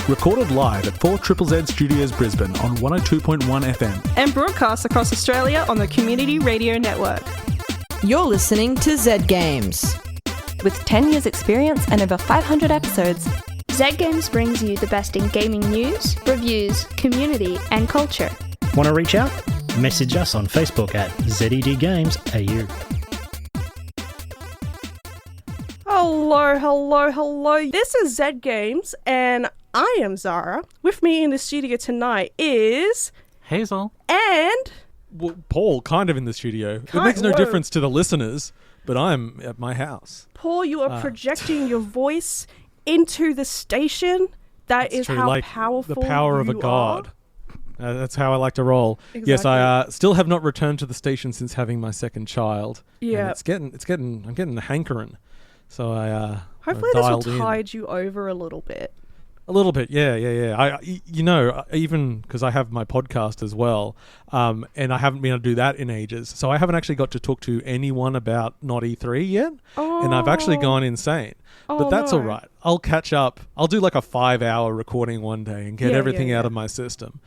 Recorded live at 4ZZZ Studios Brisbane on 102.1 FM. And broadcast across Australia on the Community Radio Network. You're listening to Zed Games. With 10 years experience and over 500 episodes, Zed Games brings you the best in gaming news, reviews, community and culture. Want to reach out? Message us on Facebook at ZED Games AU. Hello. This is Zed Games and I am Zahra. With me in the studio tonight is... Hazel. And... Well, Paul, kind of in the studio. It makes no difference to the listeners, but I'm at my house. Paul, you are projecting your voice into the station. That is true, how like powerful the power of a you god. That's how I like to roll. Exactly. Yes, I still have not returned to the station since having my second child. Yeah, I'm getting a hankering. So I hopefully this will dialed tide you over a little bit. A little bit, yeah. Even because I have my podcast as well, and I haven't been able to do that in ages, so I haven't actually got to talk to anyone about not E3 yet, and I've actually gone insane. But that's all right. I'll catch up. I'll do like a 5-hour recording one day and get everything out of my system.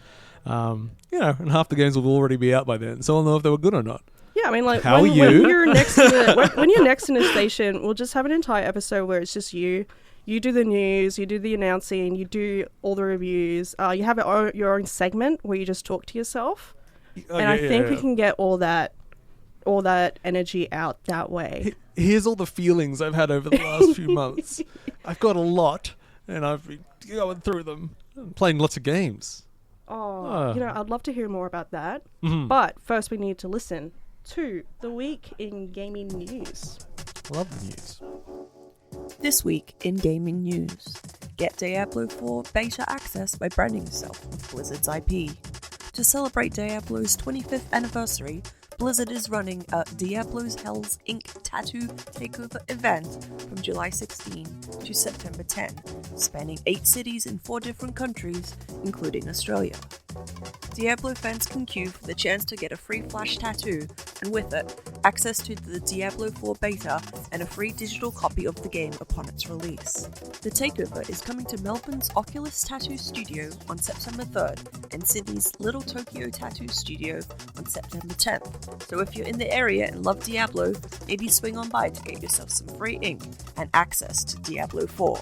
And half the games will already be out by then, so I'll know if they were good or not. Yeah, I mean, like when you're next to when you're next in the station, we'll just have an entire episode where it's just you. You do the news, you do the announcing, you do all the reviews. You have your own segment where you just talk to yourself, I think we can get all that energy out that way. Here's all the feelings I've had over the last few months. I've got a lot, and I've been going through them, and playing lots of games. I'd love to hear more about that. Mm-hmm. But first, we need to listen to the week in gaming news. Love the news. This week in gaming news, get Diablo 4 beta access by branding yourself with Blizzard's IP. To celebrate Diablo's 25th anniversary, Blizzard is running a Diablo's Hell's Ink tattoo takeover event from July 16 to September 10, spanning 8 cities in 4 different countries, including Australia. Diablo fans can queue for the chance to get a free flash tattoo, and with it, access to the Diablo 4 beta and a free digital copy of the game upon its release. The takeover is coming to Melbourne's Oculus Tattoo Studio on September 3rd and Sydney's Little Tokyo Tattoo Studio on September 10th. So if you're in the area and love Diablo, maybe swing on by to get yourself some free ink and access to Diablo 4.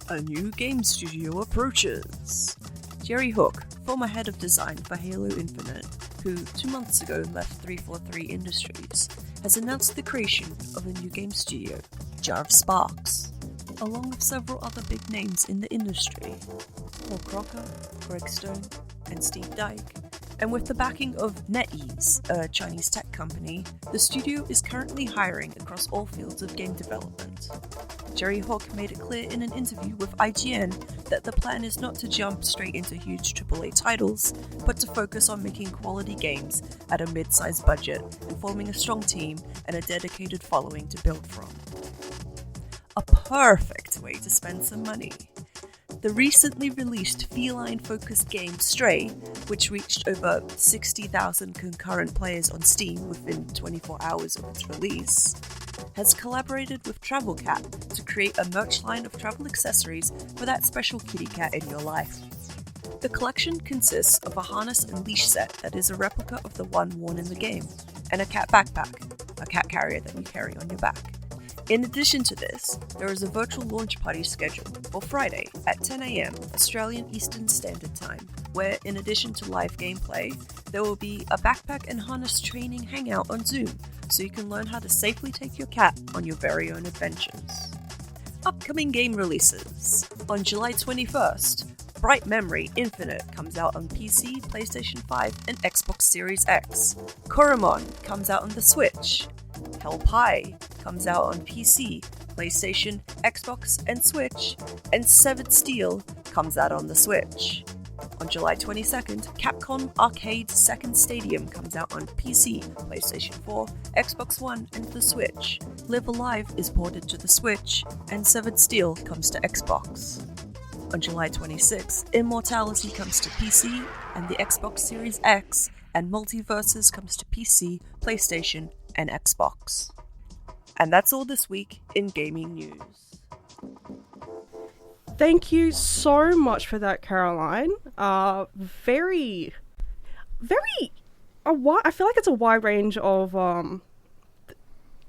A new game studio approaches. Jerry Hook, former head of design for Halo Infinite, who 2 months ago left 343 Industries, has announced the creation of a new game studio, Jar of Sparks, along with several other big names in the industry, Paul Crocker, Greg Stone, and Steve Dyke. And with the backing of NetEase, a Chinese tech company, the studio is currently hiring across all fields of game development. Jerry Hook made it clear in an interview with IGN that the plan is not to jump straight into huge AAA titles, but to focus on making quality games at a mid-sized budget and forming a strong team and a dedicated following to build from. A perfect way to spend some money. The recently released feline-focused game Stray, which reached over 60,000 concurrent players on Steam within 24 hours of its release, has collaborated with Travel Cat to create a merch line of travel accessories for that special kitty cat in your life. The collection consists of a harness and leash set that is a replica of the one worn in the game, and a cat backpack, a cat carrier that you carry on your back. In addition to this, there is a virtual launch party scheduled for Friday at 10 AM Australian Eastern Standard Time, where in addition to live gameplay, there will be a backpack and harness training hangout on Zoom, so you can learn how to safely take your cat on your very own adventures. Upcoming game releases. On July 21st, Bright Memory Infinite comes out on PC, PlayStation 5, and Xbox Series X. Koromon comes out on the Switch. Hell Pie comes out on PC, PlayStation, Xbox, and Switch, and Severed Steel comes out on the Switch. On July 22nd, Capcom Arcade's Second Stadium comes out on PC, PlayStation 4, Xbox One, and the Switch. Live Alive is ported to the Switch, and Severed Steel comes to Xbox. On July 26th, Immortality comes to PC and the Xbox Series X, and Multiverses comes to PC, PlayStation, and Xbox. And that's all this week in gaming news. Thank you so much for that, Caroline. Very, very, I feel like it's a wide range of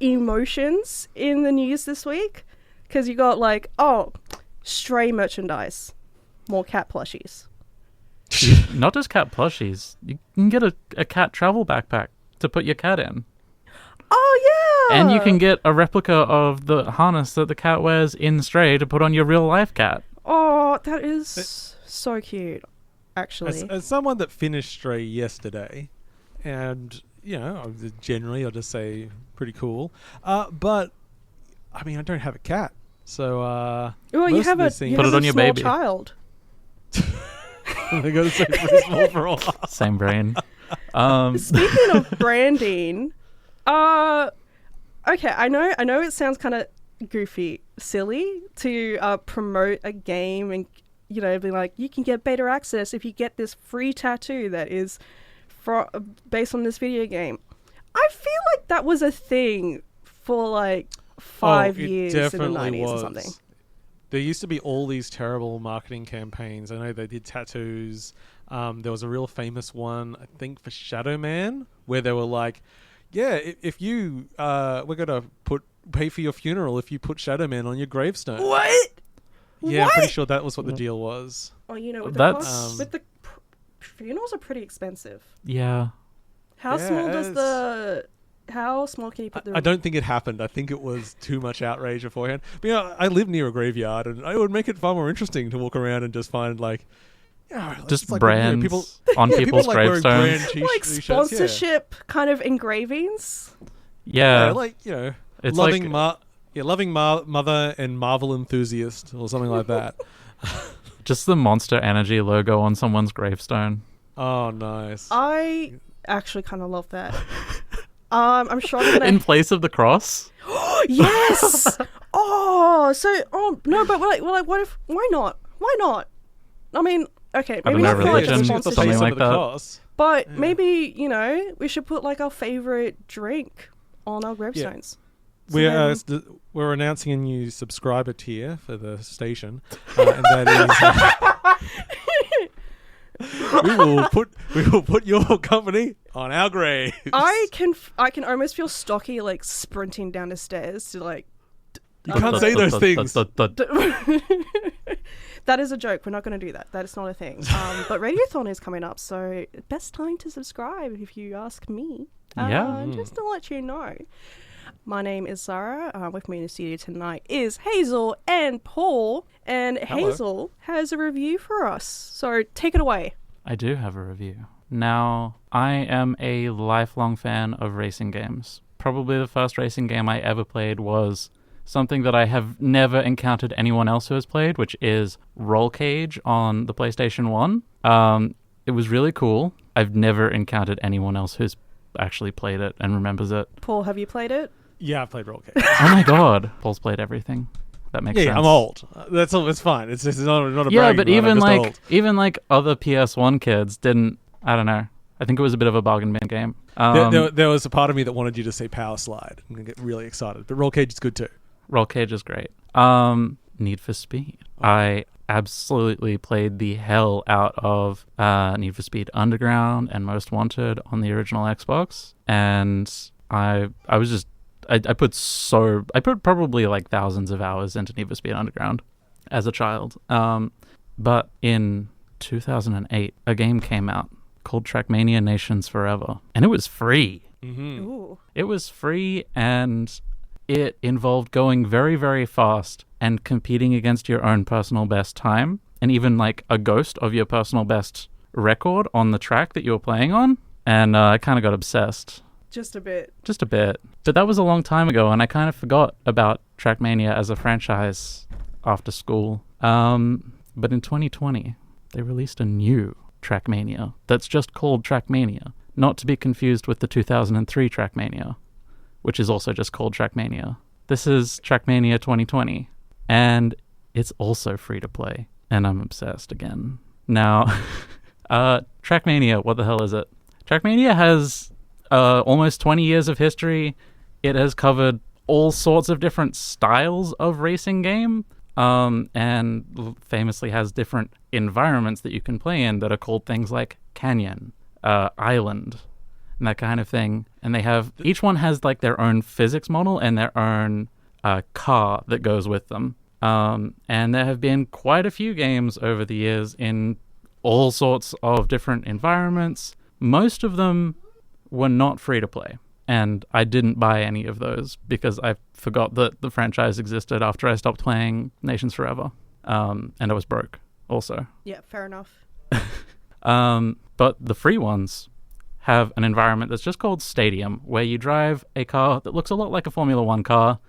emotions in the news this week. Because you got like, stray merchandise, more cat plushies. Not just cat plushies. You can get a cat travel backpack to put your cat in. Oh, yeah! And you can get a replica of the harness that the cat wears in Stray to put on your real-life cat. Oh, that is so cute, actually. As someone that finished Stray yesterday, and, generally I'll just say pretty cool, but, I mean, I don't have a cat, so, well, you have a Put it on your small baby. child. They got to say pretty small for all. Same brain. Speaking of branding, okay, I know it sounds kind of goofy, silly to promote a game and be like, you can get beta access if you get this free tattoo that is based on this video game. I feel like that was a thing for like 5 years in the 90s or something. There used to be all these terrible marketing campaigns. I know they did tattoos. There was a real famous one, I think, for Shadow Man, where they were like, yeah, if you, we're going to pay for your funeral if you put Shadow Man on your gravestone. What? Yeah, I'm pretty sure that was what the deal was. Oh, with That's- the funerals are pretty expensive. Yeah. How small can you put the... I don't think it happened. I think it was too much outrage beforehand. But I live near a graveyard, and it would make it far more interesting to walk around and just find Just like, brands people on people's people like wearing brand gravestones. like t-shirts, sponsorship kind of engravings. Yeah. It's loving mother and Marvel enthusiast or something like that. Just the Monster Energy logo on someone's gravestone. Oh, nice. I actually kind of love that. I'm sure I'm gonna... In place of the cross? Yes! No, but we're like, what if... Why not? Why not? I mean, okay, I maybe don't know, not for like a religion, sponsorship, something like that. Cost. but maybe, we should put like our favorite drink on our gravestones. So We're announcing a new subscriber tier for the station, and that is we will put your company on our graves. I can almost feel Stocky like sprinting down the stairs to like... You can't say those things. That is a joke. We're not going to do that. That is not a thing. But Radiothon is coming up, so best time to subscribe if you ask me. Just to let you know. My name is Zahra. With me in the studio tonight is Hazel and Paul. And Hello. Hazel has a review for us. So take it away. I do have a review. Now, I am a lifelong fan of racing games. Probably the first racing game I ever played was something that I have never encountered anyone else who has played, which is Roll Cage on the PlayStation 1. It was really cool. I've never encountered anyone else who's actually played it and remembers it. Paul, have you played it? Yeah, I've played Roll Cage. Oh my god. Paul's played everything. That makes sense. Yeah, I'm old. That's all. It's fine. It's not a Yeah, bragging but right, even like other PS1 kids didn't. I don't know. I think it was a bit of a bargain bin game. There was a part of me that wanted you to say Power Slide and get really excited. But Roll Cage is good too. Roll Cage is great. Need for Speed. I absolutely played the hell out of Need for Speed Underground and Most Wanted on the original Xbox, and I put probably like thousands of hours into Need for Speed Underground as a child. But in 2008, a game came out called Trackmania Nations Forever, and it was free. Mm-hmm. Ooh. It was free, and it involved going very, very fast and competing against your own personal best time, and even like a ghost of your personal best record on the track that you were playing on. And I kind of got obsessed. Just a bit. But that was a long time ago, and I kind of forgot about Trackmania as a franchise after school. But in 2020, they released a new Trackmania that's just called Trackmania, not to be confused with the 2003 Trackmania, which is also just called Trackmania. This is Trackmania 2020, and it's also free to play, and I'm obsessed again. Now, Trackmania, what the hell is it? Trackmania has almost 20 years of history. It has covered all sorts of different styles of racing game. and famously has different environments that you can play in that are called things like Canyon, Island, and that kind of thing. And they have, each one has like their own physics model and their own car that goes with them. And there have been quite a few games over the years in all sorts of different environments. Most of them were not free to play. And I didn't buy any of those because I forgot that the franchise existed after I stopped playing Nations Forever. And I was broke also. Yeah, fair enough. But the free ones have an environment that's just called Stadium, where you drive a car that looks a lot like a Formula One car,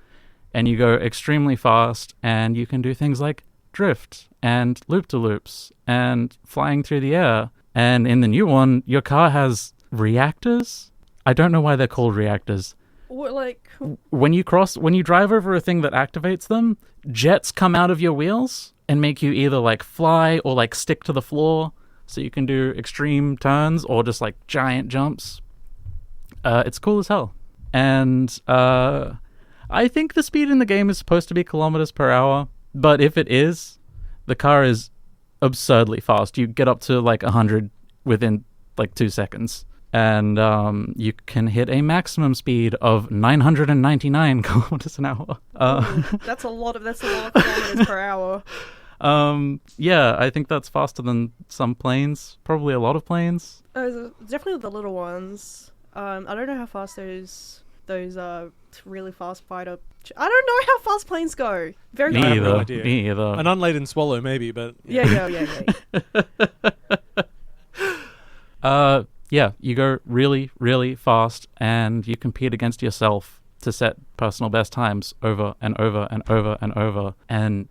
and you go extremely fast, and you can do things like drift and loop-to-loops and flying through the air. And in the new one, your car has reactors. I don't know why they're called reactors. What, like... When you drive over a thing that activates them, jets come out of your wheels and make you either like fly or like stick to the floor, so you can do extreme turns or just like giant jumps. It's cool as hell. And I think the speed in the game is supposed to be kilometers per hour, but if it is, the car is absurdly fast. You get up to like 100 within like 2 seconds. And you can hit a maximum speed of 999 kilometers an hour. That's a lot of kilometers per hour. Yeah, I think that's faster than some planes. Probably a lot of planes. Definitely the little ones. I don't know how fast those really fast fighter. I don't know how fast planes go. Very Me fast. either. No idea. Me either. An unladen swallow, maybe, but Yeah. Yeah, you go really, really fast, and you compete against yourself to set personal best times over and over and over and over. And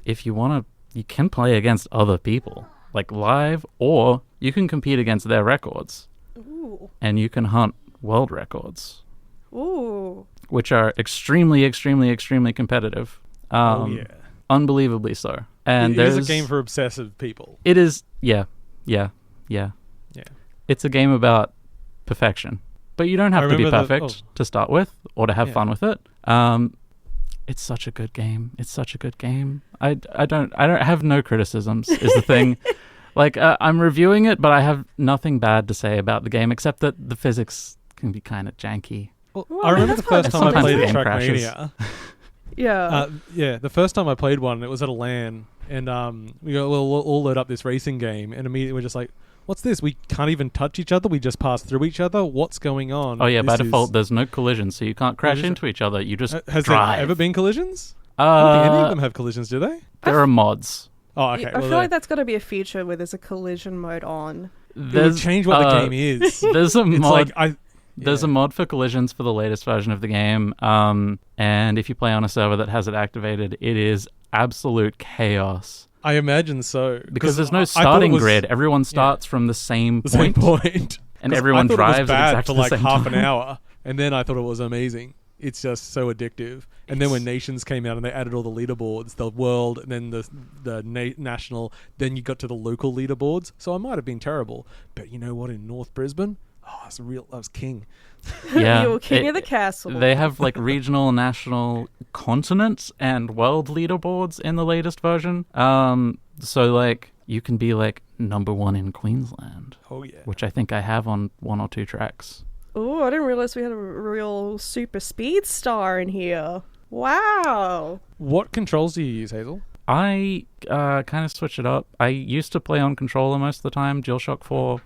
if you want to, you can play against other people, like live, or you can compete against their records. Ooh. And you can hunt world records. Ooh. Which are extremely, extremely, extremely competitive. oh yeah. Unbelievably so. And It is there's a game for obsessive people. It is, yeah. It's a game about perfection, but you don't have to be perfect to start with or to have fun with it. It's such a good game. I don't have no criticisms is the thing. Like I'm reviewing it, but I have nothing bad to say about the game except that the physics can be kind of janky. Well, I remember the first time I Sometimes played the game Trackmania. Yeah. The first time I played one, it was at a LAN, and we'll all load up this racing game, and immediately we're just like, what's this? We can't even touch each other. We just pass through each other. What's going on? Oh yeah, by default, there's no collision, so you can't crash into each other. You just Has drive. there ever been collisions? I don't think any of them have collisions, do they? There are mods. Oh, okay. I feel like that's got to be a feature where there's a collision mode on. It would change what the game is. There's a mod. Like, There's a mod for collisions for the latest version of the game, and if you play on a server that has it activated, it is absolute chaos. I imagine so. Because there's no starting grid. Everyone starts from the same point. And everyone drives at exactly for like the same half time. an hour, and then I thought it was amazing. It's just so addictive. And then when Nations came out and they added all the leaderboards, the world, and then the national, then you got to the local leaderboards. So I might have been terrible, but you know what? In North Brisbane, I was king. Yeah, You were king of the castle. They have like regional, national, continent, and world leaderboards in the latest version. So like you can be like number 1 in Queensland. Oh yeah. Which I think I have on 1 or 2 tracks. Oh, I didn't realize we had a real super speed star in here. Wow. What controls do you use, Hazel? I kind of switch it up. I used to play on controller most of the time, DualShock 4,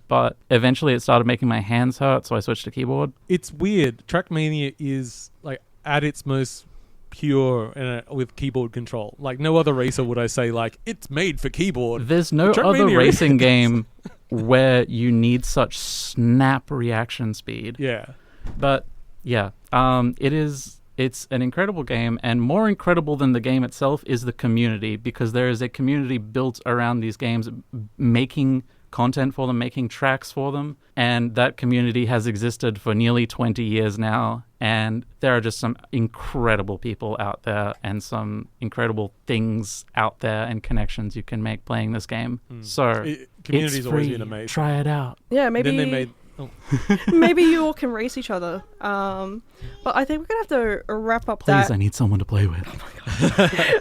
but eventually it started making my hands hurt, so I switched to keyboard. It's weird. Trackmania is like at its most pure with keyboard control. Like no other racer would I say like it's made for keyboard. There's no other racing game where you need such snap reaction speed. Yeah. But yeah, it's an incredible game, and more incredible than the game itself is the community, because there is a community built around these games, making content for them, making tracks for them, and that community has existed for nearly 20 years now, and there are just some incredible people out there and some incredible things out there and connections you can make playing this game. So community's it's always free. been amazing. Try it out. Yeah, maybe Then they made maybe you all can race each other. But I think we're gonna have to wrap up Please, that. I need someone to play with. Oh my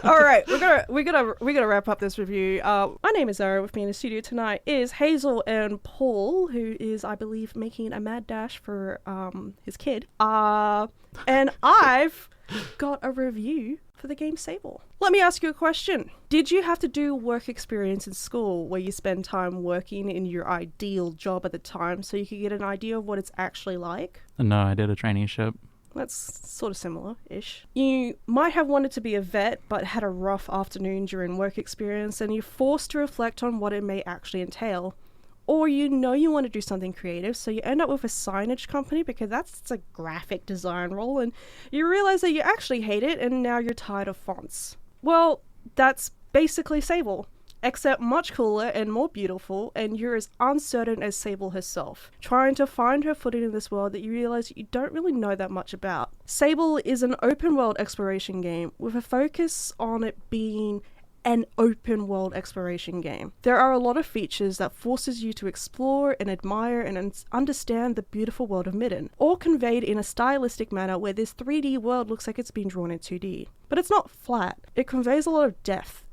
All right, we're gonna wrap up this review. My name is Zahra. With me in the studio tonight is Hazel and Paul, who is, I believe, making a mad dash for his kid. And I've got a review for the game Sable. Let me ask you a question. Did you have to do work experience in school where you spend time working in your ideal job at the time so you could get an idea of what it's actually like? No, I did a traineeship. That's sort of similar-ish. You might have wanted to be a vet, but had a rough afternoon during work experience, and you're forced to reflect on what it may actually entail. Or you know you want to do something creative, so you end up with a signage company because that's a graphic design role, and you realize that you actually hate it, and now you're tired of fonts. Well, that's basically Sable, except much cooler and more beautiful, and you're as uncertain as Sable herself, trying to find her footing in this world that you realize you don't really know that much about. Sable is an open world exploration game with a focus on it being an open world exploration game. There are a lot of features that forces you to explore and admire and understand the beautiful world of Midden, all conveyed in a stylistic manner where this 3D world looks like it's been drawn in 2D. But it's not flat. It conveys a lot of depth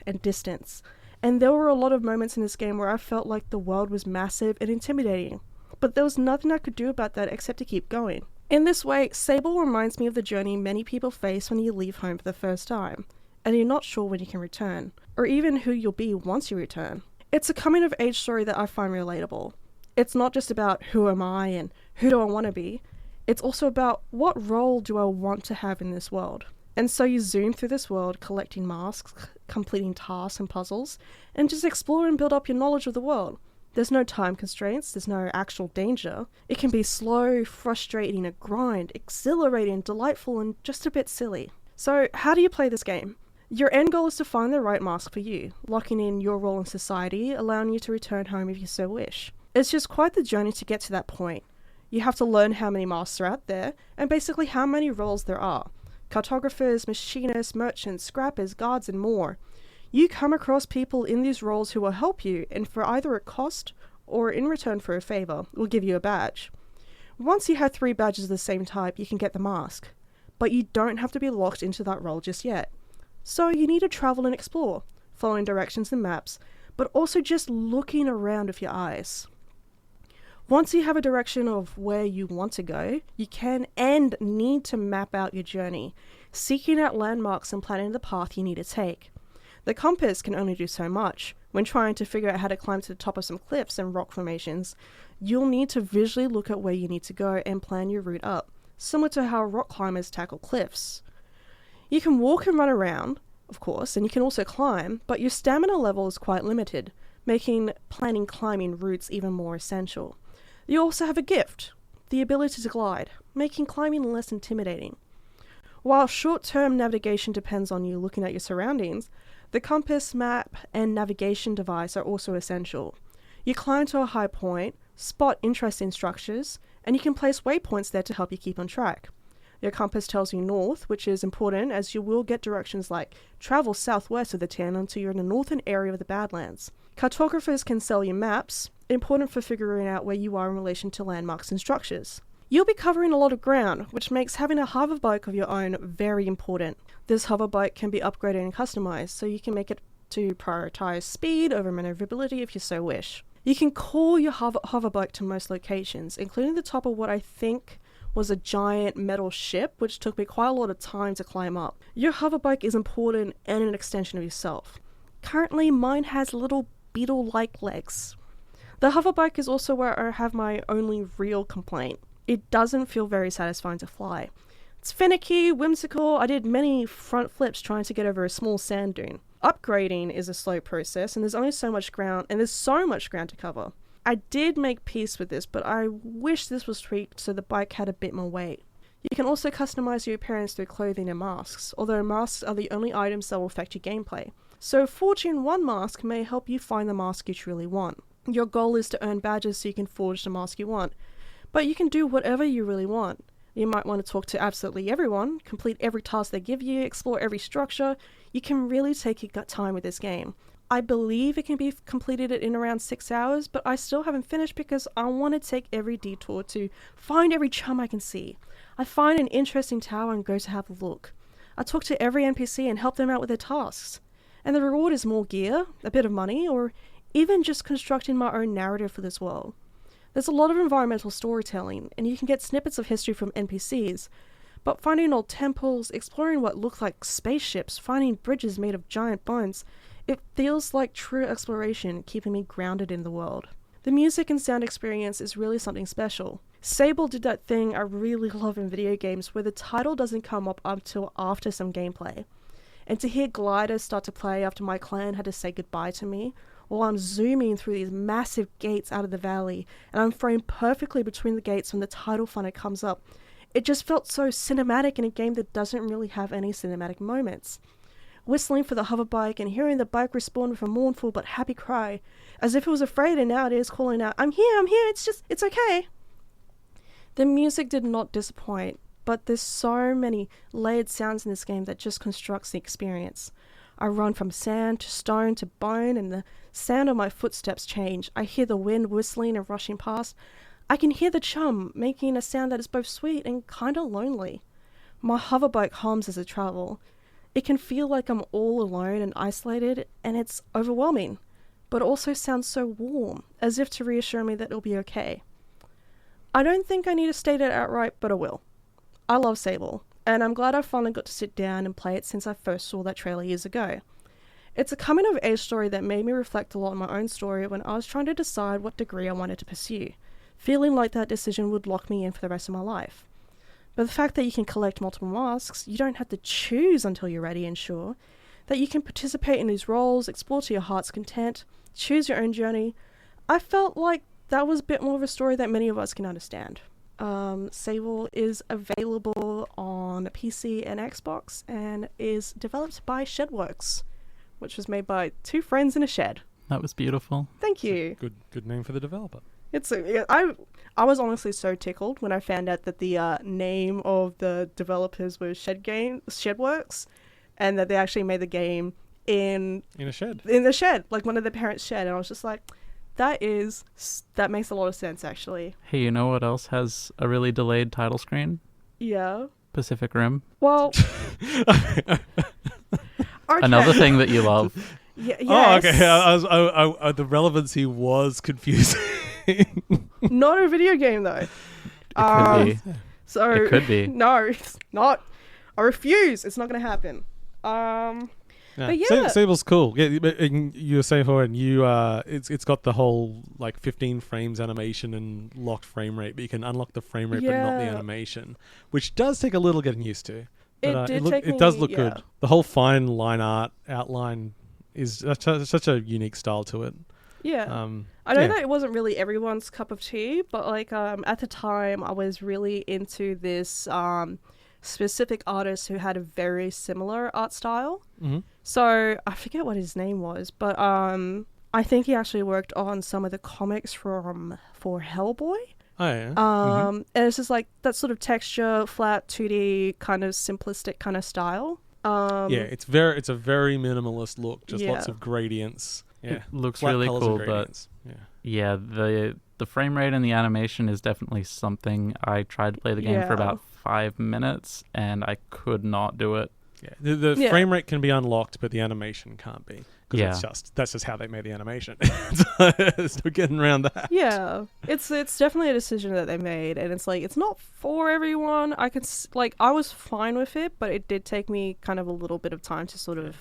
and distance. And there were a lot of moments in this game where I felt like the world was massive and intimidating. But there was nothing I could do about that except to keep going. In this way, Sable reminds me of the journey many people face when you leave home for the first time, and you're not sure when you can return, or even who you'll be once you return. It's a coming-of-age story that I find relatable. It's not just about who am I and who do I want to be, it's also about what role do I want to have in this world. And so you zoom through this world, collecting masks, completing tasks and puzzles, and just explore and build up your knowledge of the world. There's no time constraints, there's no actual danger. It can be slow, frustrating, a grind, exhilarating, delightful, and just a bit silly. So how do you play this game? Your end goal is to find the right mask for you, locking in your role in society, allowing you to return home if you so wish. It's just quite the journey to get to that point. You have to learn how many masks are out there, and basically how many roles there are. Cartographers, machinists, merchants, scrappers, guards, and more. You come across people in these roles who will help you, and for either a cost or in return for a favour, will give you a badge. Once you have 3 badges of the same type, you can get the mask. But you don't have to be locked into that role just yet. So you need to travel and explore, following directions and maps, but also just looking around with your eyes. Once you have a direction of where you want to go, you can and need to map out your journey, seeking out landmarks and planning the path you need to take. The compass can only do so much. When trying to figure out how to climb to the top of some cliffs and rock formations, you'll need to visually look at where you need to go and plan your route up, similar to how rock climbers tackle cliffs. You can walk and run around, of course, and you can also climb, but your stamina level is quite limited, making planning climbing routes even more essential. You also have a gift, the ability to glide, making climbing less intimidating. While short-term navigation depends on you looking at your surroundings, the compass, map, and navigation device are also essential. You climb to a high point, spot interesting structures, and you can place waypoints there to help you keep on track. Your compass tells you north, which is important as you will get directions like travel southwest of the town until you're in the northern area of the Badlands. Cartographers can sell you maps, important for figuring out where you are in relation to landmarks and structures. You'll be covering a lot of ground, which makes having a hover bike of your own very important. This hover bike can be upgraded and customized, so you can make it to prioritize speed over maneuverability if you so wish. You can call your hover bike to most locations, including the top of what I think was a giant metal ship, which took me quite a lot of time to climb up. Your hover bike is important and an extension of yourself. Currently, mine has little beetle-like legs. The hover bike is also where I have my only real complaint. It doesn't feel very satisfying to fly. It's finicky, whimsical. I did many front flips trying to get over a small sand dune. Upgrading is a slow process, and there's only so much ground to cover. I did make peace with this, but I wish this was tweaked so the bike had a bit more weight. You can also customize your appearance through clothing and masks, although masks are the only items that will affect your gameplay. So forging one mask may help you find the mask you truly want. Your goal is to earn badges so you can forge the mask you want, but you can do whatever you really want. You might want to talk to absolutely everyone, complete every task they give you, explore every structure. You can really take your time with this game. I believe it can be completed in around 6 hours, but I still haven't finished because I want to take every detour to find every chum I can see. I find an interesting tower and go to have a look. I talk to every NPC and help them out with their tasks. And the reward is more gear, a bit of money, or even just constructing my own narrative for this world. There's a lot of environmental storytelling, and you can get snippets of history from NPCs, but finding old temples, exploring what look like spaceships, finding bridges made of giant bones, it feels like true exploration, keeping me grounded in the world. The music and sound experience is really something special. Sable did that thing I really love in video games where the title doesn't come up until after some gameplay. And to hear gliders start to play after my clan had to say goodbye to me, while I'm zooming through these massive gates out of the valley, and I'm framed perfectly between the gates when the title funnel comes up, it just felt so cinematic in a game that doesn't really have any cinematic moments. Whistling for the hoverbike and hearing the bike respawn with a mournful but happy cry, as if it was afraid and now it is calling out, I'm here, it's okay. The music did not disappoint, but there's so many layered sounds in this game that just constructs the experience. I run from sand to stone to bone, and the sound of my footsteps change. I hear the wind whistling and rushing past. I can hear the chum making a sound that is both sweet and kinda lonely. My hoverbike hums as I travel. It can feel like I'm all alone and isolated, and it's overwhelming, but also sounds so warm, as if to reassure me that it'll be okay. I don't think I need to state it outright, but I will. I love Sable, and I'm glad I finally got to sit down and play it since I first saw that trailer years ago. It's a coming-of-age story that made me reflect a lot on my own story when I was trying to decide what degree I wanted to pursue, feeling like that decision would lock me in for the rest of my life. But the fact that you can collect multiple masks, you don't have to choose until you're ready and sure, that you can participate in these roles, explore to your heart's content, choose your own journey, I felt like that was a bit more of a story that many of us can understand. Sable is available on PC and Xbox and is developed by Shedworks, which was made by two friends in a shed. That was beautiful. Thank you. Good name for the developer. I was honestly so tickled when I found out that the name of the developers was Shedworks, and that they actually made the game in a shed. In the shed, like one of their parents' shed, and I was just like, that makes a lot of sense actually. Hey, you know what else has a really delayed title screen? Yeah. Pacific Rim. Well, okay. Another thing that you love. Yes. Oh, okay. The relevancy was confusing. Not a video game though. It could be. So it could be. No, it's not. I refuse. It's not going to happen. But yeah, Sable's cool. Yeah, but you were saying for it, it's got the whole like 15 frames animation and locked frame rate, but you can unlock the frame rate but not the animation, which does take a little getting used to. But, it does look good. The whole fine line art outline is such a unique style to it. Yeah. I know that it wasn't really everyone's cup of tea, but like at the time I was really into this specific artist who had a very similar art style. Mm-hmm. So I forget what his name was, but I think he actually worked on some of the comics for Hellboy. Oh yeah. And it's just like that sort of texture, flat 2D kind of simplistic kind of style. It's a very minimalist look, just lots of gradients. Yeah, it looks flat really colours cool, and but yeah, the frame rate and the animation is definitely something. I tried to play the game for about 5 minutes and I could not do it. Yeah, the frame rate can be unlocked, but the animation can't be. Because that's just how they made the animation. There's no getting around that. Yeah, it's definitely a decision that they made, and it's like it's not for everyone. I was fine with it, but it did take me kind of a little bit of time to sort of.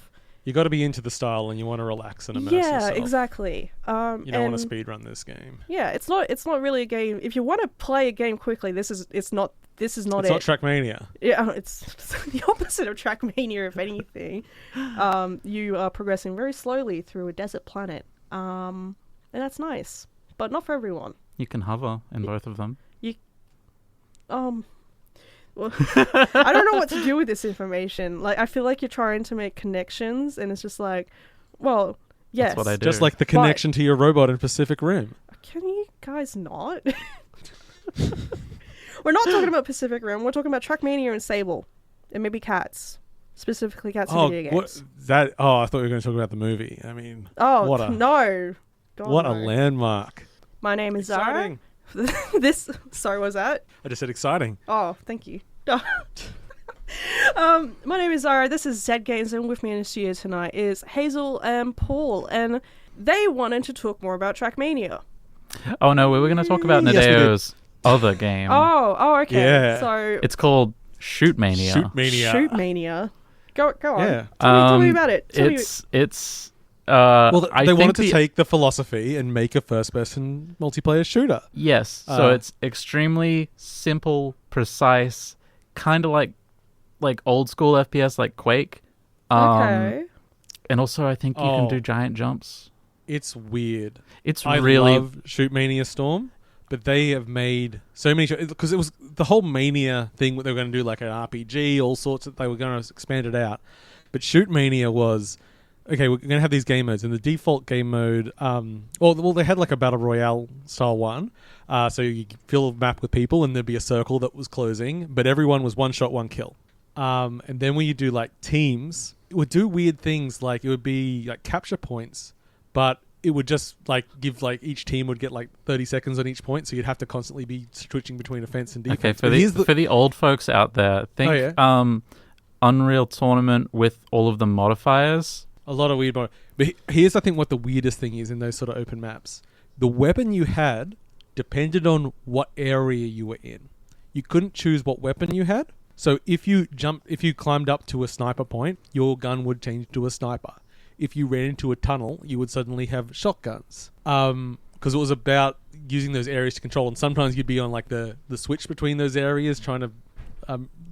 You got to be into the style, and you want to relax and immerse yourself. Yeah, exactly. You don't want to speedrun this game. Yeah, it's not really a game. If you want to play a game quickly, this is not it. It's not Trackmania. Yeah, it's the opposite of Trackmania, if anything. You are progressing very slowly through a desert planet, and that's nice, but not for everyone. You can hover in both of them. Well, I don't know what to do with this information. Like, I feel like you're trying to make connections, and it's just like, well, yes. That's what I do. Just like the connection to your robot in Pacific Rim. Can you guys not? We're not talking about Pacific Rim. We're talking about Trackmania and Sable, and maybe cats, specifically cats in video games. I thought we were going to talk about the movie. I mean, no. God, what no. a landmark. My name is Zahra. Sorry, what was that? I just said exciting. Oh, thank you. My name is Zahra. This is Zed Games, and with me in the studio tonight is Hazel and Paul, and they wanted to talk more about Trackmania. Oh no, we were going to talk about Nadeo's other game. Oh, okay. Yeah. So It's called Shootmania. Shootmania. Go on. Yeah. Tell me about it. It's Well, I they think wanted to take the philosophy and make a first-person multiplayer shooter. Yes. So it's extremely simple, precise, kind of like old school FPS, like Quake. Okay. And also, I think you can do giant jumps. It's weird. I love Shootmania Storm, but they have made so many because it was the whole Mania thing. They were going to do like an RPG, all sorts. They were going to expand it out, but Shootmania was okay. We're going to have these game modes, and the default game mode. Well, they had like a battle royale style one. So you fill a map with people, and there'd be a circle that was closing, but everyone was one shot, one kill. And then when you do like teams, it would do weird things. Like it would be like capture points. But it would just like give like each team would get like 30 seconds on each point, so you'd have to constantly be switching between offense and defense. Okay, for the old folks out there, think Unreal Tournament with all of the modifiers. A lot of weird but here's I think what the weirdest thing is in those sort of open maps. The weapon you had depended on what area you were in. You couldn't choose what weapon you had. So if you climbed up to a sniper point, your gun would change to a sniper. If you ran into a tunnel, you would suddenly have shotguns. Because it was about using those areas to control. And sometimes you'd be on like the switch between those areas, trying to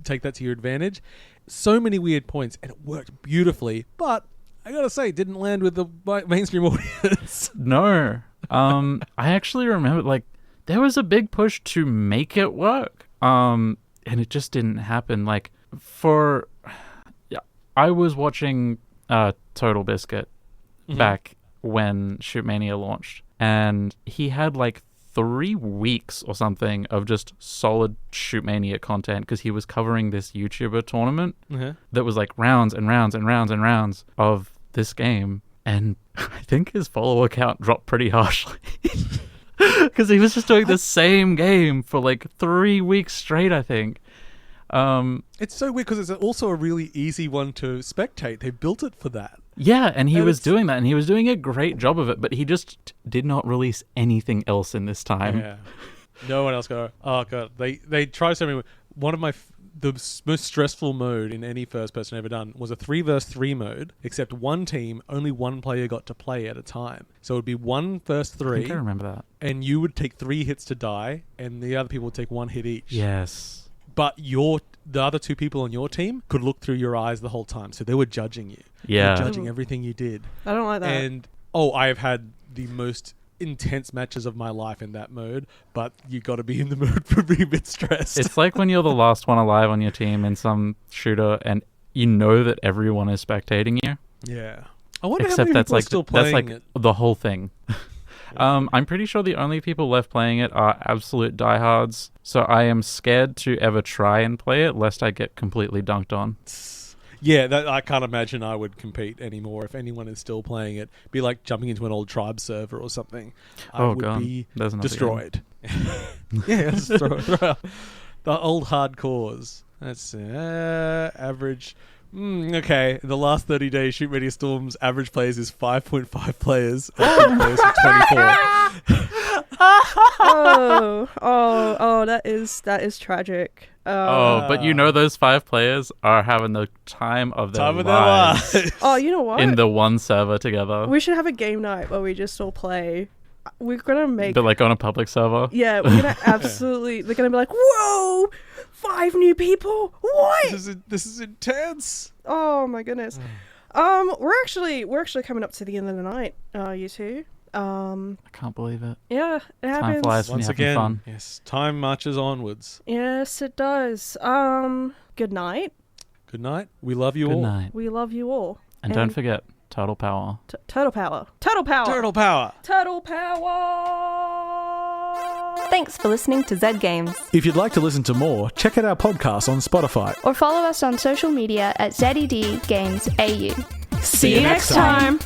take that to your advantage. So many weird points, and it worked beautifully. But I gotta say, it didn't land with the mainstream audience. No. I actually remember like there was a big push to make it work. And it just didn't happen. Like I was watching Total Biscuit back when Shootmania launched, and he had like 3 weeks or something of just solid Shootmania content because he was covering this YouTuber tournament that was like rounds and rounds and rounds and rounds of this game, and I think his follower count dropped pretty harshly because he was just doing the same game for like 3 weeks straight, I think. It's so weird because it's also a really easy one to spectate. They built it for that. Yeah, and he was doing that, and he was doing a great job of it, but he just did not release anything else in this time. Yeah. No one else got. Oh god, they try so many. One of the most stressful mode in any first person ever done was a 3 versus 3 mode, except one team, only one player got to play at a time. So it would be 1 versus 3. I think I remember that. And you would take 3 hits to die, and the other people would take 1 hit each. Yes. But the other 2 people on your team could look through your eyes the whole time, so they were judging you. Yeah. They were judging everything you did. I don't like that. And I have had the most intense matches of my life in that mode, but you got to be in the mood for being a bit stressed. It's like when you're the last one alive on your team in some shooter, and you know that everyone is spectating you. Yeah. I wonder Except how many that's people are like still playing it. The whole thing. I'm pretty sure the only people left playing it are absolute diehards, so I am scared to ever try and play it lest I get completely dunked on. Yeah, I can't imagine I would compete anymore if anyone is still playing it. It'd be like jumping into an old tribe server or something. I would be destroyed. Yeah, the old hardcores. That's average. Okay, in the last 30 days, Shootmania Storm's average players is 5.5 players. Players for 24. That is tragic. But you know those 5 players are having the time of their lives. Oh, you know what? In the one server together. We should have a game night where we just all play. We're gonna make. But like on a public server. Yeah, we're gonna absolutely. They're gonna be like, "Whoa, 5 new people! What? This is intense." Oh my goodness. We're actually coming up to the end of the night. You two. I can't believe it. Yeah, it happens. Time flies when Once you're having again, fun. yes, time marches onwards. Yes, it does. Good night. Good night. We love you Good all. night. We love you all. And don't forget, Total Power. Total power. Total power. Turtle power. Total power. Thanks for listening to Zed Games. If you'd like to listen to more, check out our podcast on Spotify. Or follow us on social media at Zed Games AU. See you next time.